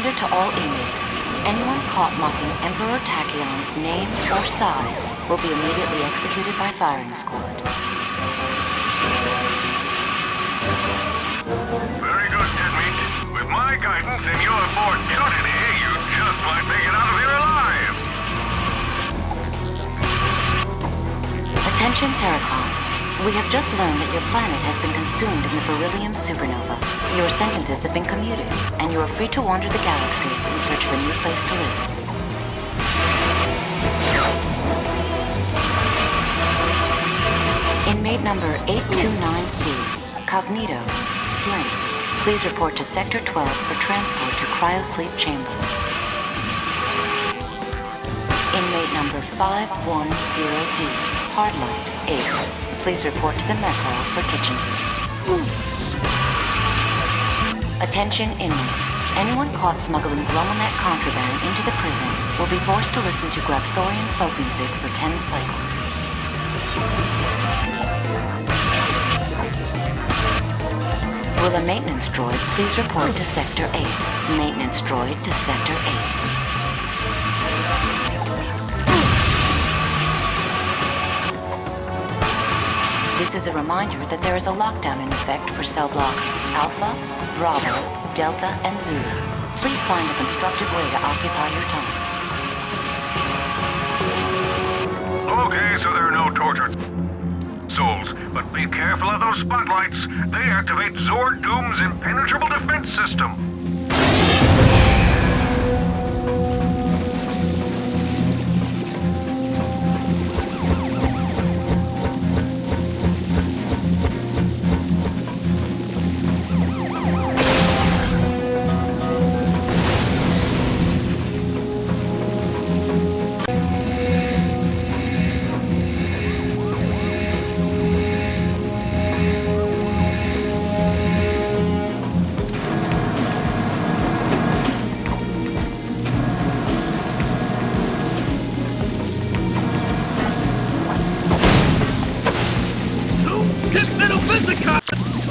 Reminder to all inmates. Anyone caught mocking Emperor Tachyon's name or size will be immediately executed by firing squad. Very good, Deadmeat. With my guidance and your fortitude, you just might make it out of here alive. Attention Terracons. We have just learned that your planet has been consumed in the beryllium supernova. Your sentences have been commuted, and you are free to wander the galaxy in search of a new place to live. Inmate number 829C, Cognito, Slim. Please report to Sector 12 for transport to Cryosleep Chamber. Inmate number 510D, Hardlight, Ace. Please report to the mess hall for kitchen duty. Attention inmates. Anyone caught smuggling Glomonet contraband into the prison will be forced to listen to Grabthorian folk music for 10 cycles. Will a maintenance droid please report to Sector 8? Maintenance droid to Sector 8. This is a reminder that there is a lockdown in effect for cell blocks Alpha, Bravo, Delta, and Zulu. Please find a constructive way to occupy your time. Okay, so there are no tortured souls, but be careful of those spotlights. They activate Zord Doom's impenetrable defense system.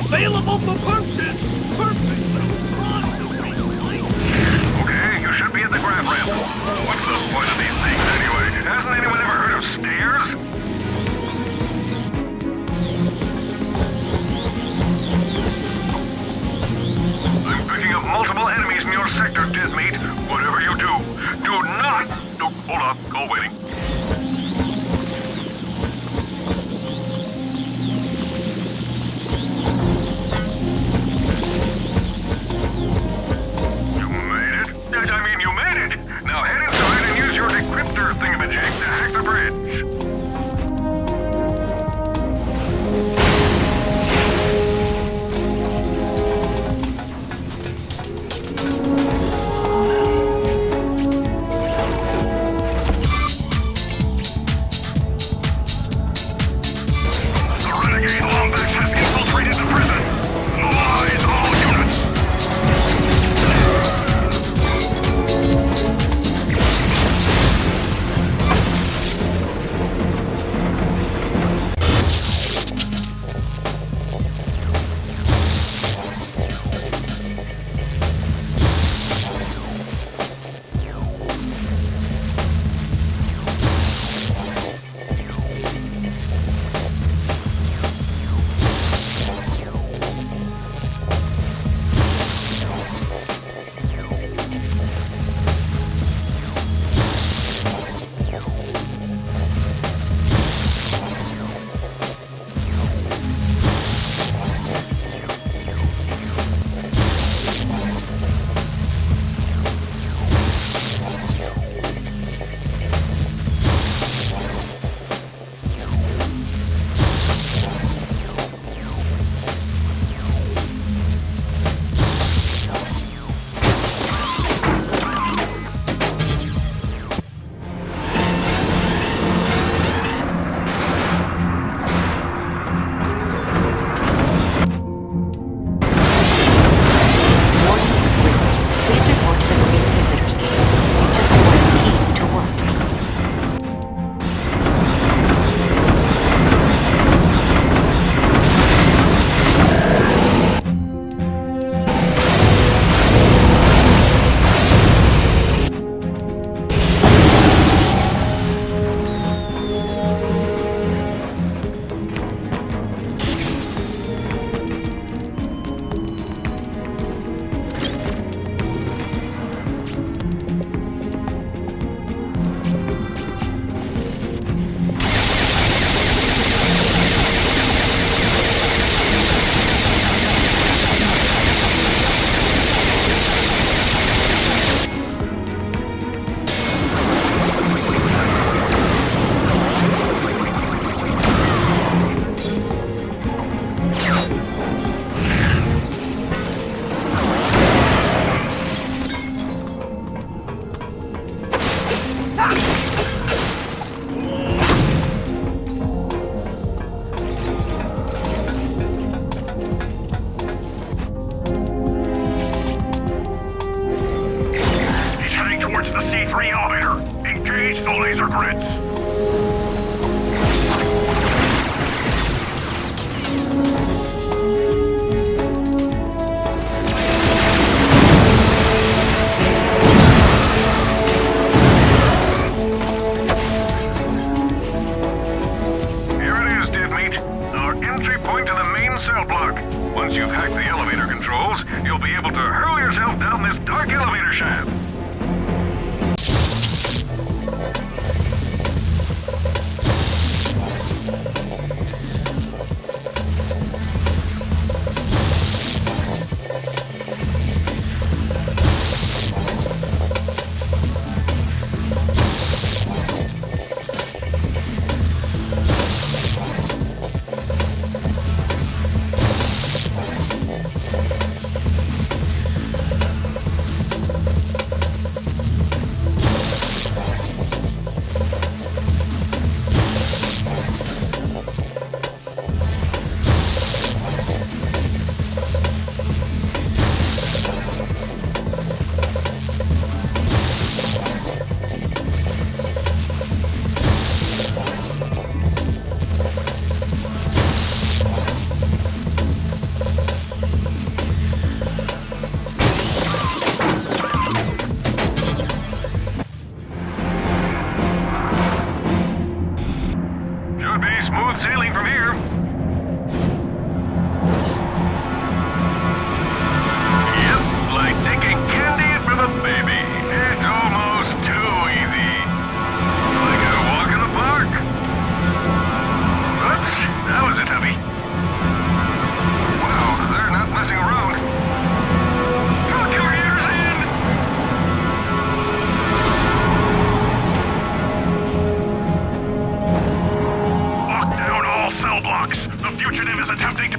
Available for purchase! Perfect little run to reach place! Okay, you should be at the grab ramp. What's the point of these things anyway? Hasn't anyone ever heard of stairs? I'm picking up multiple enemies in your sector, Deadmeat. Whatever you do, do not... Oh, hold up, call waiting. secrets! Here it is, dead meat. Our entry point to the main cell block. Once you've hacked the elevator controls, you'll be able to hurl yourself down this dark elevator shaft. Should be smooth sailing from here. Yep, like taking candy from a baby. It's almost too easy. Like a walk in the park. Oops, that was a tubby. Wow, they're not messing around. Cock your ears in! Lock down all cell blocks. The fugitive is attempting to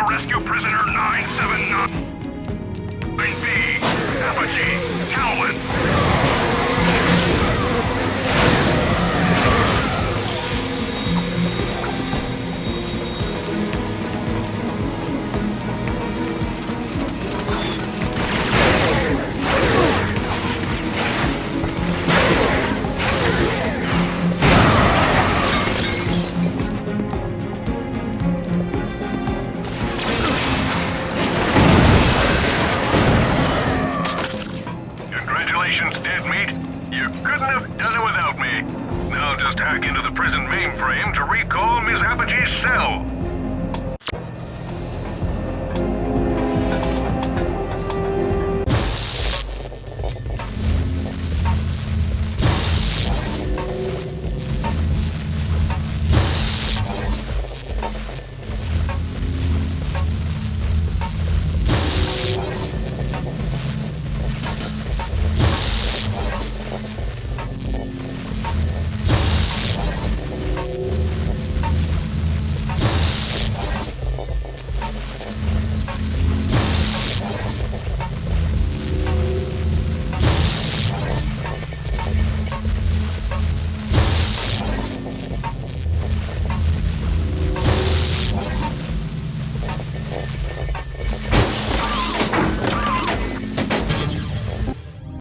rescue prisoner 979B. Apogee, Calvin. Congratulations, dead meat. You couldn't have done it without me. Now just hack into the prison mainframe to read